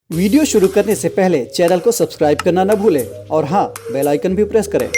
Video शुरू करने से पहले चैनल को सब्सक्राइब करना न भूलें और हाँ, बेल आइकन भी प्रेस करें।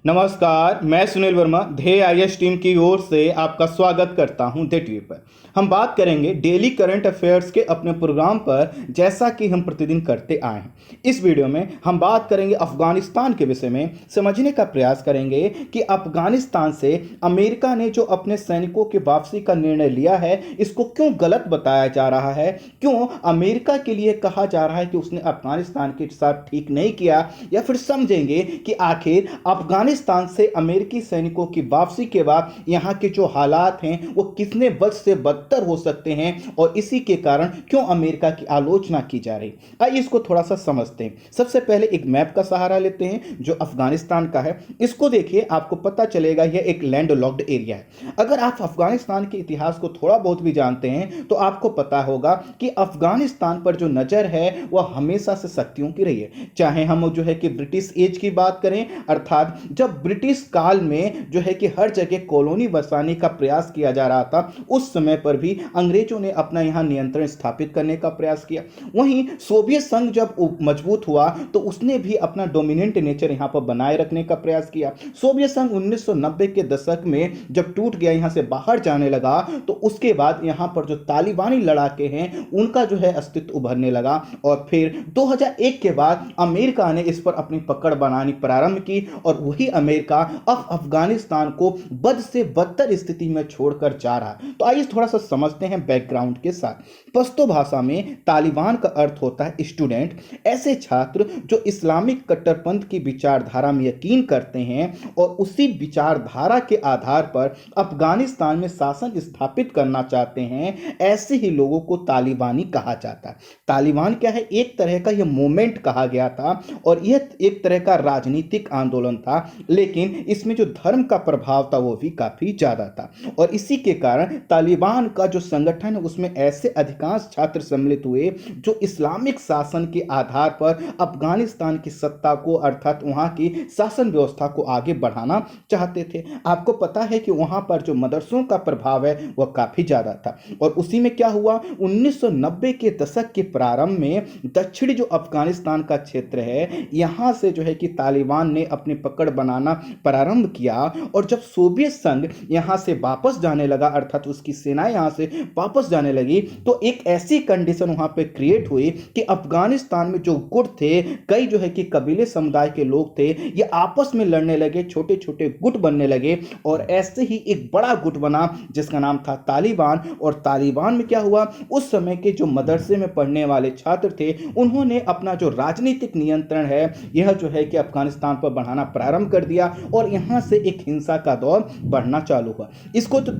नमस्कार, मैं सुनील वर्मा ध्येय आईएएस टीम की ओर से आपका स्वागत करता हूं द टीवी पर। हम बात करेंगे डेली करंट अफेयर्स के अपने प्रोग्राम पर, जैसा कि हम प्रतिदिन करते आए हैं। इस वीडियो में हम बात करेंगे अफगानिस्तान के विषय में, समझने का प्रयास करेंगे कि अफगानिस्तान से अमेरिका ने जो अपने सैनिकों की वापसी का निर्णय लिया है, इसको क्यों गलत बताया जा रहा है, क्यों अमेरिका के लिए कहा जा रहा है कि उसने अफगानिस्तान के साथ ठीक नहीं किया, या फिर समझेंगे कि आखिर अफगानिस्तान से अमेरिकी सैनिकों की वापसी के बाद यहां के जो हालात हैं वो कितने बद से बदतर हो सकते हैं और इसी के कारण क्यों अमेरिका की आलोचना की जा रही। आइए इसको थोड़ा सा समझते हैं। सबसे पहले एक मैप का सहारा लेते हैं जो अफगानिस्तान का है। इसको देखिए, आपको पता चलेगा यह एक लैंड लॉक्ड एरिया है। अगर आप अफगानिस्तान के इतिहास को थोड़ा बहुत भी जानते हैं तो आपको पता होगा कि अफगानिस्तान पर जो नजर है वह हमेशा से शक्तियों की रही है। चाहे हम जो है कि ब्रिटिश एज की बात करें, अर्थात जब ब्रिटिश काल में जो है कि हर जगह कॉलोनी बसाने का प्रयास किया जा रहा था, उस समय पर भी अंग्रेजों ने अपना यहां नियंत्रण स्थापित करने का प्रयास किया। वहीं सोवियत संघ जब मजबूत हुआ तो उसने भी अपना डोमिनेंट नेचर यहां पर बनाए रखने का प्रयास किया। सोवियत संघ 1990 के दशक में जब टूट गया, यहां से बाहर जाने लगा, तो उसके बाद यहां पर जो तालिबानी लड़ाके हैं उनका जो है अस्तित्व उभरने लगा। और फिर 2001 के बाद अमेरिका ने इस पर अपनी पकड़ बनानी प्रारंभ की और वही अमेरिका अब अफगानिस्तान को बद से बदतर स्थिति में छोड़कर जा रहा है। तो आइए थोड़ा सा समझते हैं बैकग्राउंड के साथ। पश्तो भाषा में तालिबान का अर्थ होता है स्टूडेंट, ऐसे छात्र जो इस्लामिक कट्टरपंथ की विचारधारा में यकीन करते हैं और उसी विचारधारा के आधार पर अफगानिस्तान में शासन स्थापित करना चाहते हैं, ऐसे ही लोगों को तालिबानी कहा जाता है। तालिबान क्या है? एक तरह का यह मूवमेंट कहा गया था और यह एक तरह का राजनीतिक आंदोलन था, लेकिन इसमें जो धर्म का प्रभाव था वो भी काफी ज्यादा था। और इसी के कारण तालिबान का जो संगठन है उसमें ऐसे अधिकांश छात्र सम्मिलित हुए जो इस्लामिक शासन के आधार पर अफगानिस्तान की सत्ता को, अर्थात वहां की शासन व्यवस्था को आगे बढ़ाना चाहते थे। आपको पता है कि वहां पर जो मदरसों का प्रभाव है वह काफी ज्यादा था। और उसी में क्या हुआ, 1990 के दशक के प्रारंभ में दक्षिणी जो अफगानिस्तान का क्षेत्र है, यहां से जो है कि तालिबान ने अपनी पकड़ बनाना प्रारंभ किया। और जब सोवियत संघ यहां से वापस जाने लगा, अर्थात उसकी सेनाएं यहां से वापस जाने लगी, तो एक ऐसी कंडीशन वहां पे क्रिएट हुई कि अफगानिस्तान में जो गुट थे, कई जो है कि कबीले समुदाय के लोग थे, ये आपस में लड़ने लगे, छोटे छोटे गुट बनने लगे और ऐसे ही एक बड़ा गुट बना जिसका नाम था तालिबान। और तालिबान में क्या हुआ, उस समय के जो मदरसे में पढ़ने वाले छात्र थे उन्होंने अपना जो राजनीतिक नियंत्रण है यह जो है कि अफगानिस्तान पर बढ़ाना प्रारंभ कर दिया और यहां से एक हिंसा का दौर बढ़ना चालू हुआ। इसको तो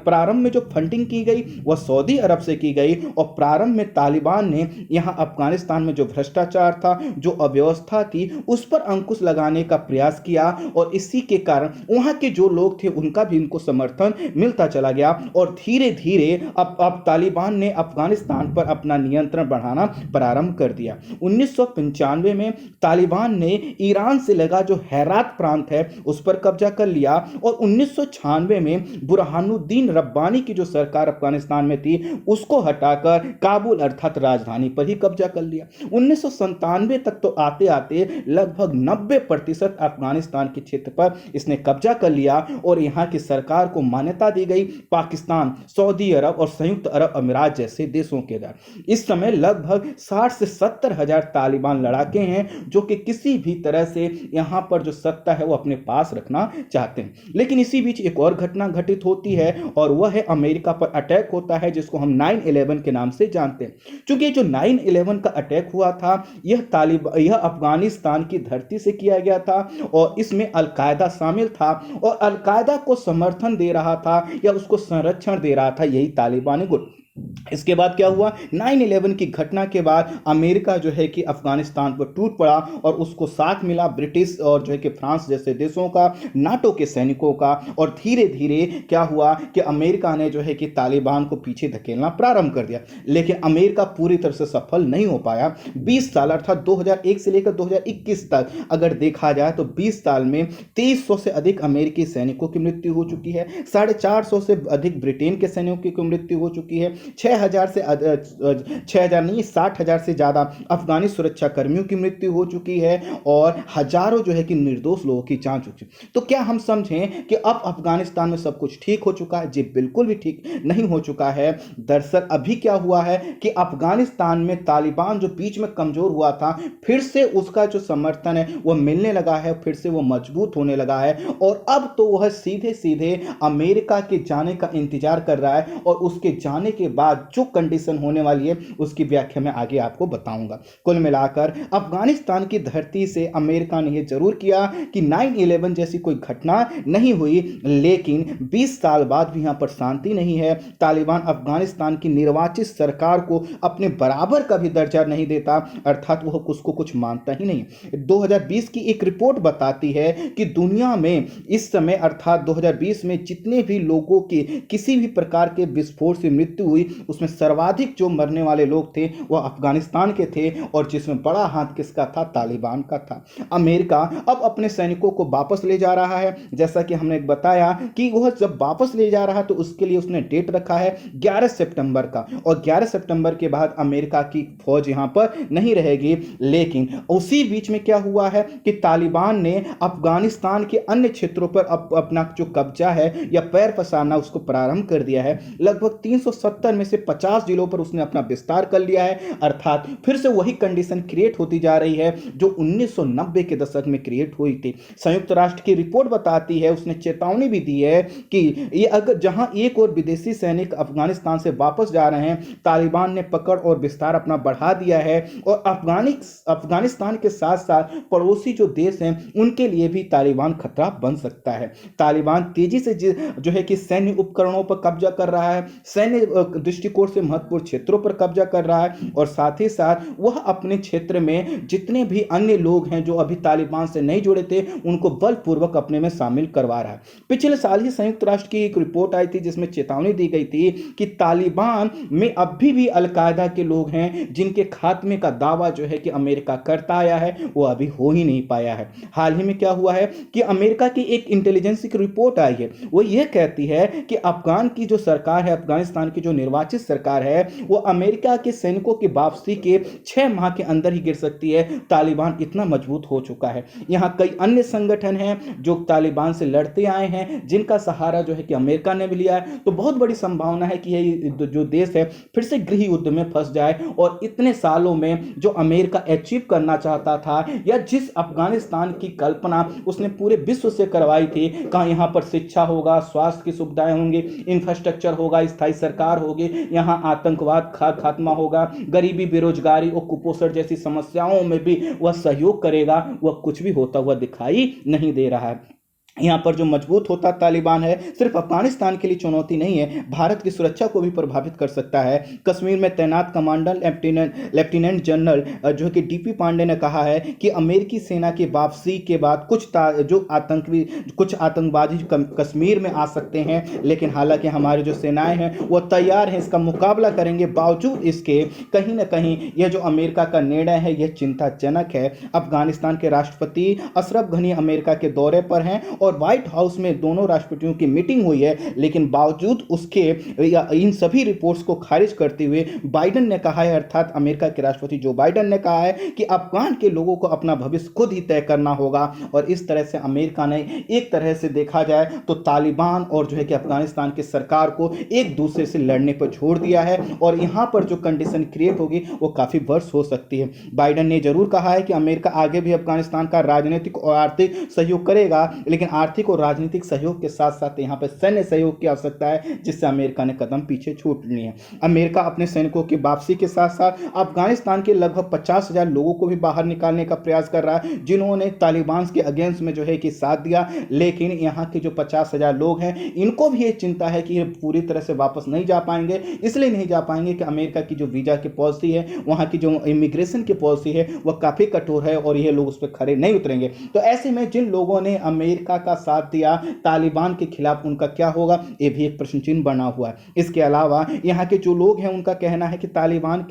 प्रारंभ में जो फंडिंग की गई वह सऊदी अरब से की गई और प्रारंभ में तालिबान ने यहां अफगानिस्तान में जो भ्रष्टाचार था, जो अव्यवस्था थी, उस पर अंकुश लगाने का प्रयास किया और इसी के कारण वहां के जो लोग थे उनका भी इनको समर्थन मिलता चला गया। और धीरे धीरे अब तालिबान ने अफगानिस्तान पर अपना नियंत्रण बढ़ाना प्रारंभ कर दिया। 1995 में तालिबान ने ईरान से लगा जो हेरात प्रांत है उस पर कब्जा कर लिया और 1996 में बुरहानुद्दीन रब्बानी की जो सरकार अफगानिस्तान में थी उसको हटाकर काबुल अर्थात राजधानी पर ही कब्जा कर लिया। 1997 तक तो आते आते लगभग 90% अफगानिस्तान के क्षेत्र पर इसने कब्जा कर लिया और यहां की सरकार को मान्यता दी गई पाकिस्तान, सऊदी अरब और संयुक्त अरब अमीरात जैसे देशों के द्वारा। इस समय लगभग 60 से 70 हजार तालिबान लड़ाके हैं जो कि किसी भी तरह से यहां पर जो सत्ता है वो अपने पास रखना चाहते हैं। लेकिन इसी बीच एक और घटना घटित होती है और वह है अमेरिका पर अटैक होता है जिसको हम 9/11 के नाम से जानते हैं। क्योंकि जो 9/11 का अटैक हुआ था यह अफगानिस्तान की धरती से किया गया था और इसमें अलकायदा शामिल था और अलकायदा को समर्थन दे रहा था या उसको संरक्षण दे रहा था यही तालिबानी गुट। इसके बाद क्या हुआ, 9/11 की घटना के बाद अमेरिका जो है कि अफगानिस्तान पर टूट पड़ा और उसको साथ मिला ब्रिटिश और जो है कि फ्रांस जैसे देशों का, नाटो के सैनिकों का। और धीरे धीरे क्या हुआ कि अमेरिका ने जो है कि तालिबान को पीछे धकेलना प्रारंभ कर दिया, लेकिन अमेरिका पूरी तरह से सफल नहीं हो पाया। 20 साल अर्थात 2001 से लेकर 2021 तक अगर देखा जाए तो 20 साल में 2300 से अधिक अमेरिकी सैनिकों की मृत्यु हो चुकी है, 450 से अधिक ब्रिटेन के सैनिकों की मृत्यु हो चुकी है, 6,000 से 6,000 नहीं 60,000 से ज़्यादा अफगानी सुरक्षा कर्मियों की मृत्यु हो चुकी है और हजारों जो है कि निर्दोष लोगों की जान चुकी। तो क्या हम समझें कि अब अफगानिस्तान में सब कुछ ठीक हो चुका है? जी बिल्कुल भी ठीक नहीं हो चुका है। दरअसल अभी क्या हुआ है कि अफगानिस्तान में तालिबान जो बीच में कमजोर हुआ था, फिर से उसका जो समर्थन है वो मिलने लगा है, फिर से वो मजबूत होने लगा है और अब तो वह सीधे सीधे अमेरिका के जाने का इंतजार कर रहा है और उसके जाने के बाद जो कंडीशन होने वाली है उसकी व्याख्या मैं आगे आपको बताऊंगा। कुल मिलाकर अफगानिस्तान की धरती से अमेरिका ने यह जरूर किया कि 9/11 जैसी कोई घटना नहीं हुई, लेकिन 20 साल बाद भी यहां पर शांति नहीं है। तालिबान अफगानिस्तान की निर्वाचित सरकार को अपने बराबर का भी दर्जा नहीं देता, अर्थात वह उसको कुछ मानता ही नहीं। 2020 की एक रिपोर्ट बताती है कि दुनिया में इस समय अर्थात 2020 में जितने भी लोगों की किसी भी प्रकार के विस्फोट से मृत्यु हुई उसमें सर्वाधिक जो मरने वाले लोग थे वह अफगानिस्तान के थे और जिसमें बड़ा हाथ किसका था? तालिबान का था। अमेरिका अब अपने सैनिकों को वापस ले जा रहा है, जैसा कि हमने बताया कि वह जब वापस ले जा रहा है तो उसके लिए उसने डेट रखा है 11 सितंबर का और 11 सितंबर के बाद अमेरिका की फौज यहां पर नहीं रहेगी। लेकिन उसी बीच में क्या हुआ है कि तालिबान ने अफगानिस्तान के अन्य क्षेत्रों पर अपना जो कब्जा है या पैर पसारना उसको प्रारंभ कर दिया है। लगभग 370 में से 50 जिलों पर उसने अपना विस्तार कर लिया है, अर्थात फिर से वही कंडीशन क्रिएट होती जा रही है जो 1990 के दशक में क्रिएट हुई थी। संयुक्त राष्ट्र की रिपोर्ट बताती है, उसने चेतावनी भी दी है कि ये अगर जहां एक और विदेशी सैनिक अफगानिस्तान से वापस जा रहे हैं, तालिबान ने पकड़ और विस्तार अपना बढ़ा दिया है और अफगानिस्तान के साथ साथ पड़ोसी जो देश हैं उनके लिए भी तालिबान खतरा बन सकता है। तालिबान तेजी से जो है कि सैन्य उपकरणों पर कब्जा कर रहा है, सैन्य दृष्टिकोण से महत्वपूर्ण क्षेत्रों पर कब्जा कर रहा है और साथ ही साथ वह अपने क्षेत्र में जितने भी अन्य लोग हैं जो अभी तालिबान से नहीं जुड़े थे उनको बलपूर्वक अपने में शामिल करवा रहा है। पिछले साल ही संयुक्त राष्ट्र की एक रिपोर्ट आई थी जिसमें चेतावनी दी गई थी कि तालिबान में अभी भी अलकायदा के लोग हैं जिनके खात्मे का दावा जो है कि अमेरिका करता आया है वो अभी हो ही नहीं पाया है। हाल ही में क्या हुआ है कि अमेरिका की एक इंटेलिजेंस की रिपोर्ट आई है, वो ये कहती है कि अफगान की जो सरकार है, अफगानिस्तान की जो निर्वाचित सरकार है वो अमेरिका के सैनिकों की वापसी के 6 माह के अंदर ही गिर सकती है। तालिबान इतना मजबूत हो चुका है। यहां कई अन्य संगठन हैं जो तालिबान से लड़ते आए हैं जिनका सहारा जो है कि अमेरिका ने भी लिया है। तो बहुत बड़ी संभावना है कि ये जो देश है फिर से गृह युद्ध में फंस जाए और इतने सालों में जो अमेरिका अचीव करना चाहता था या जिस अफगानिस्तान की कल्पना उसने पूरे विश्व से करवाई थी, कहां यहां पर शिक्षा होगा, स्वास्थ्य की सुविधाएं होंगी, इंफ्रास्ट्रक्चर होगा, स्थायी सरकार होगी, यहां आतंकवाद खात्मा होगा, गरीबी, बेरोजगारी और कुपोषण जैसी समस्याओं में भी वह सहयोग करेगा, वह कुछ भी होता हुआ दिखाई नहीं दे रहा है। यहाँ पर जो मजबूत होता तालिबान है सिर्फ अफगानिस्तान के लिए चुनौती नहीं है, भारत की सुरक्षा को भी प्रभावित कर सकता है। कश्मीर में तैनात कमांडर लेफ्टिनेंट जनरल जो कि डीपी पांडे ने कहा है कि अमेरिकी सेना की वापसी के बाद कुछ आतंकवादी कश्मीर में आ सकते हैं, लेकिन हालांकि हमारी जो सेनाएं हैं वो तैयार हैं, इसका मुकाबला करेंगे। बावजूद इसके कहीं ना कहीं यह जो अमेरिका का निर्णय है यह चिंताजनक है। अफगानिस्तान के राष्ट्रपति अशरफ गनी अमेरिका के दौरे पर हैं और व्हाइट हाउस में दोनों राष्ट्रपतियों की मीटिंग हुई है, लेकिन बावजूद उसके इन सभी रिपोर्ट्स को खारिज करते हुए बाइडेन ने कहा है, अर्थात अमेरिका के राष्ट्रपति जो बाइडेन ने कहा है कि अफगान के लोगों को अपना भविष्य खुद ही तय करना होगा। और इस तरह से अमेरिका ने एक तरह से देखा जाए तो तालिबान और जो है कि अफगानिस्तान की सरकार को एक दूसरे से लड़ने पर छोड़ दिया है और यहां पर जो कंडीशन क्रिएट होगी वो काफी वर्ष हो सकती है। बाइडेन ने जरूर कहा है कि अमेरिका आगे भी अफगानिस्तान का राजनीतिक और आर्थिक सहयोग करेगा, लेकिन आर्थिक और राजनीतिक सहयोग के साथ साथ यहां पर सैन्य सहयोग की आवश्यकता है, जिससे अमेरिका ने कदम पीछे छूट लिए हैं। अमेरिका अपने सैनिकों की वापसी के साथ साथ अफगानिस्तान के लगभग 50,000 लोगों को भी बाहर निकालने का प्रयास कर रहा है जिन्होंने तालिबान के अगेंस्ट में जो है कि साथ दिया, लेकिन यहां के जो 50,000 लोग हैं इनको भी ये चिंता है कि ये पूरी तरह से वापस नहीं जा पाएंगे। इसलिए नहीं जा पाएंगे कि अमेरिका की जो वीजा की पॉलिसी है, वहां की जो इमिग्रेशन की पॉलिसी है वह काफी कठोर है और ये लोग उस पर खड़े नहीं उतरेंगे। तो ऐसे में जिन लोगों ने अमेरिका का साथ दिया, तालिबान के खिलाफ उनका क्या होगा, ये भी एक प्रश्न चिन्ह बना हुआ है। इसके अलावा यहाँ के जो लोग हैं उनका कहना है कि तालिबान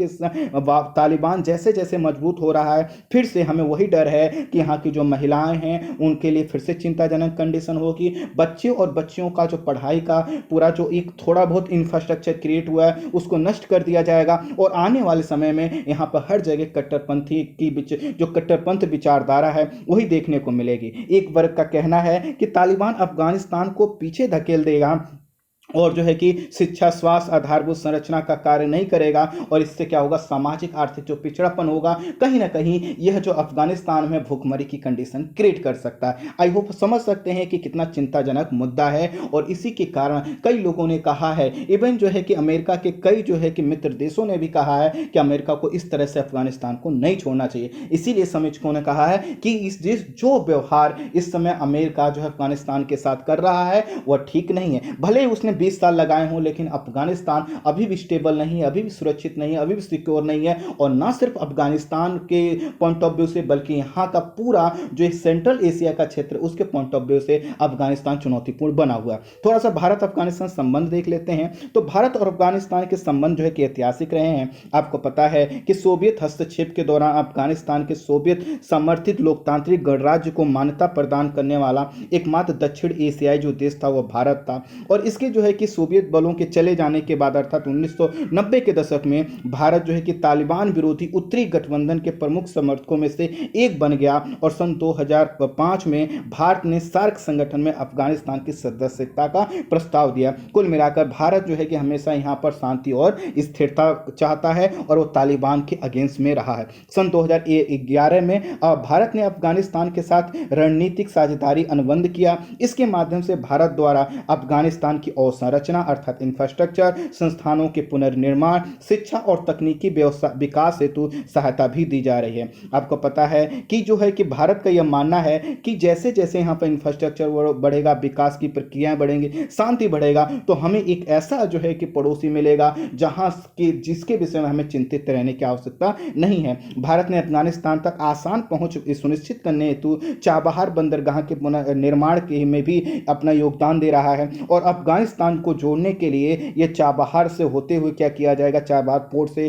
जैसे जैसे मजबूत हो रहा है, फिर से हमें वही डर है कि यहाँ की जो महिलाएं हैं उनके लिए फिर से चिंताजनक कंडीशन होगी। बच्चे और बच्चियों का जो पढ़ाई का पूरा जो एक थोड़ा बहुत इंफ्रास्ट्रक्चर क्रिएट हुआ है उसको नष्ट कर दिया जाएगा, और आने वाले समय में यहाँ पर हर जगह कट्टरपंथी की जो कट्टरपंथ विचारधारा है वही देखने को मिलेगी। एक वर्ग का कहना है कि तालिबान अफगानिस्तान को पीछे धकेल देगा और जो है कि शिक्षा, स्वास्थ्य, आधारभूत संरचना का कार्य नहीं करेगा, और इससे क्या होगा, सामाजिक आर्थिक जो पिछड़ापन होगा कहीं ना कहीं यह जो अफगानिस्तान में भूखमरी की कंडीशन क्रिएट कर सकता है। आई होप समझ सकते हैं कि कितना चिंताजनक मुद्दा है, और इसी के कारण कई लोगों ने कहा है, इवन जो है कि अमेरिका के कई जो है कि मित्र देशों ने भी कहा है कि अमेरिका को इस तरह से अफगानिस्तान को नहीं छोड़ना चाहिए। इसीलिए समीक्षकों ने कहा है कि जो व्यवहार इस समय अमेरिका जो है अफगानिस्तान के साथ कर रहा है वह ठीक नहीं है। भले ही उसने 20 साल लगाए हों, लेकिन अफगानिस्तान अभी भी स्टेबल नहीं है, अभी भी सुरक्षित नहीं है, अभी भी सिक्योर नहीं है। और ना सिर्फ अफगानिस्तान के पॉइंट ऑफ व्यू से बल्कि यहाँ का पूरा जो सेंट्रल एशिया का क्षेत्र उसके पॉइंट ऑफ व्यू से अफगानिस्तान चुनौतीपूर्ण बना हुआ है। थोड़ा सा भारत अफगानिस्तान संबंध देख लेते हैं। तो भारत और अफगानिस्तान के संबंध जो है कि ऐतिहासिक रहे हैं। आपको पता है कि सोवियत हस्तक्षेप के दौरान अफगानिस्तान के सोवियत समर्थित लोकतांत्रिक गणराज्य को मान्यता प्रदान करने वाला एकमात्र दक्षिण एशियाई जो देश था वह भारत था। और इसके जो है कि सोवियत बलों के चले जाने के बाद अर्थात 1990 के दशक में भारत जो है कि तालिबान विरोधी उत्तरी गठबंधन के प्रमुख समर्थकों में से एक बन गया, और सन 2005 में भारत ने सार्क संगठन में अफगानिस्तान की सदस्यता का प्रस्ताव दिया। कुल मिलाकर भारत जो है कि हमेशा यहां पर शांति और स्थिरता चाहता है, और वो तालिबान के अगेंस्ट में रहा है। सन 2011 में भारत ने अफगानिस्तान के साथ रणनीतिक साझेदारी अनुबंध किया। इसके माध्यम से भारत द्वारा अफगानिस्तान की अवसंरचना अर्थात इंफ्रास्ट्रक्चर, संस्थानों के पुनर्निर्माण, शिक्षा और तकनीकी विकास हेतु सहायता भी दी जा रही है। आपको पता है कि जो है कि भारत का यह मानना है कि जैसे जैसे यहाँ पर इंफ्रास्ट्रक्चर बढ़ेगा, विकास की प्रक्रियाएं बढ़ेंगी, शांति बढ़ेगा, तो हमें एक ऐसा जो है कि पड़ोसी मिलेगा जहां के जिसके विषय में हमें चिंतित रहने की आवश्यकता नहीं है। भारत ने अफगानिस्तान तक आसान पहुंच सुनिश्चित करने हेतु चाबहार बंदरगाह के पुनर्निर्माण के में भी अपना योगदान दे रहा है, और अफगानिस्तान को जोड़ने के लिए यह चाबहार से होते हुए क्या किया जाएगा, चाबहार पोर्ट से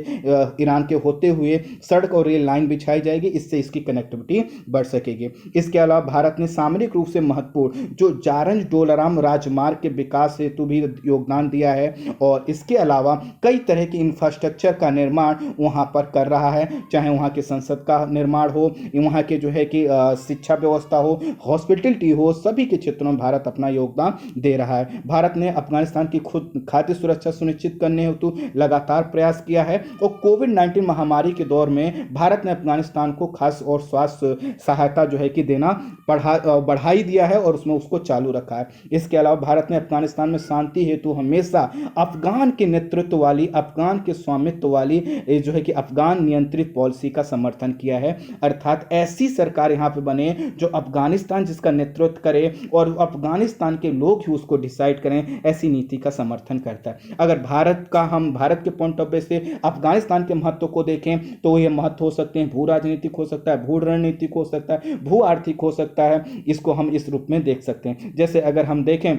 ईरान के होते हुए सड़क और रेल लाइन बिछाई जाएगी, इससे इसकी कनेक्टिविटी बढ़ सकेगी। इसके अलावा भारत ने सामरिक रूप से महत्वपूर्ण जो जारंज डोलाराम राजमार्ग के विकास हेतु भी योगदान दिया है, और इसके अलावा कई तरह की इंफ्रास्ट्रक्चर का निर्माण वहां पर कर रहा है, चाहे वहां के संसद का निर्माण हो, वहां के जो है कि शिक्षा व्यवस्था हो, हॉस्पिटलिटी हो, सभी के क्षेत्रों में भारत अपना योगदान दे रहा है। भारत ने अफगानिस्तान की खुद खाद्य सुरक्षा सुनिश्चित करने हेतु लगातार प्रयास किया है, और कोविड-19 महामारी के दौर में भारत ने अफगानिस्तान को खास और स्वास्थ्य सहायता जो है कि देना बढ़ाई दिया है, और उसमें उसको चालू रखा है। इसके अलावा भारत ने अफगानिस्तान में शांति हेतु हमेशा अफगान के नेतृत्व वाली, अफगान के स्वामित्व वाली जो है कि अफगान नियंत्रित पॉलिसी का समर्थन किया है, अर्थात ऐसी सरकार यहाँ पे बने जो अफगानिस्तान जिसका नेतृत्व करे और अफगानिस्तान के लोग ही उसको डिसाइड करें, ऐसी नीति का समर्थन करता है। अगर हम भारत के पॉइंट ऑफ व्यू से अफगानिस्तान के महत्व को देखें तो यह महत्व हो सकते हैं भू राजनीतिक हो सकता है, भू रणनीतिक हो सकता है, भू आर्थिक हो सकता है। इसको हम इस रूप में देख सकते हैं। जैसे अगर हम देखें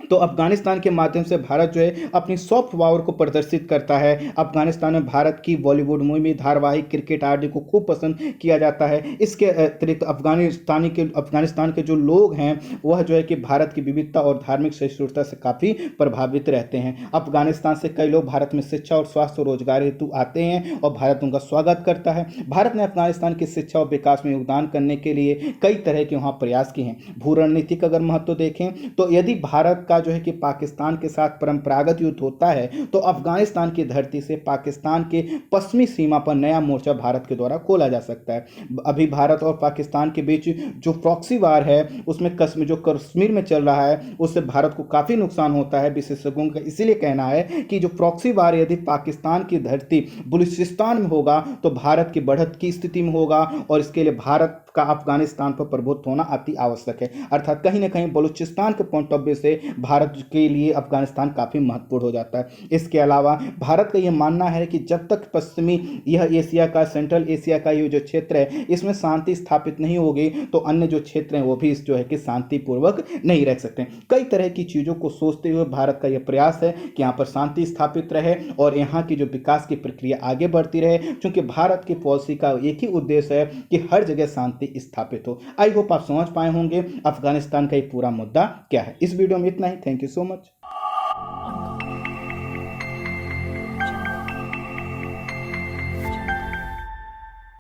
तो अफगानिस्तान के माध्यम से भारत जो है अपनी सॉफ्ट पावर को प्रदर्शित करता है। अफगानिस्तान में भारत की बॉलीवुड मूवी, धारावाहिक, क्रिकेट आदि को खूब पसंद किया जाता है। इसके अतिरिक्त अफगानिस्तान के जो लोग हैं वह जो है कि भारत की विविधता और धार्मिक सहिष्णुता से काफ़ी प्रभावित रहते हैं। अफगानिस्तान से कई लोग भारत में शिक्षा और स्वास्थ्य और रोजगार हेतु आते हैं और भारत उनका स्वागत करता है। भारत ने अफगानिस्तान की शिक्षा और विकास में योगदान करने के लिए कई तरह के वहाँ प्रयास किए हैं। भू रणनीतिक अगर महत्व देखें तो यदि भारत का जो है कि पाकिस्तान के साथ परंपरागत युद्ध होता है तो अफगानिस्तान की धरती से पाकिस्तान के पश्चिमी सीमा पर नया मोर्चा भारत के द्वारा खोला जा सकता है। अभी भारत और पाकिस्तान के बीच जो प्रॉक्सी वार है उसमें जो कश्मीर में चल रहा है उससे भारत को काफ़ी नुकसान होता है। विशेषज्ञों का इसीलिए कहना है कि जो प्रॉक्सी वार यदि पाकिस्तान की धरती बलूचिस्तान में होगा तो भारत की बढ़त की स्थिति में होगा और इसके लिए भारत का अफगानिस्तान पर प्रभुत्व होना अति आवश्यक है। अर्थात कहीं ना कहीं बलूचिस्तान के पॉइंट ऑफ व्यू से भारत के लिए अफगानिस्तान काफ़ी महत्वपूर्ण हो जाता है। इसके अलावा भारत का यह मानना है कि जब तक पश्चिमी यह एशिया का, सेंट्रल एशिया का ये जो क्षेत्र है, इसमें शांति स्थापित नहीं होगी तो अन्य जो क्षेत्र हैं वो भी इस जो है कि शांतिपूर्वक नहीं रह सकते। कई तरह की चीज़ों को सोचते हुए भारत का यह प्रयास है कि यहाँ पर शांति स्थापित रहे और यहाँ की जो विकास की प्रक्रिया आगे बढ़ती रहे, क्योंकि भारत की पॉलिसी का एक ही उद्देश्य है कि हर जगह शांति स्थापित हो। आई होप आप समझ पाए होंगे अफगानिस्तान का ये पूरा मुद्दा क्या है। इस वीडियो में इतना ही। Thank you so much.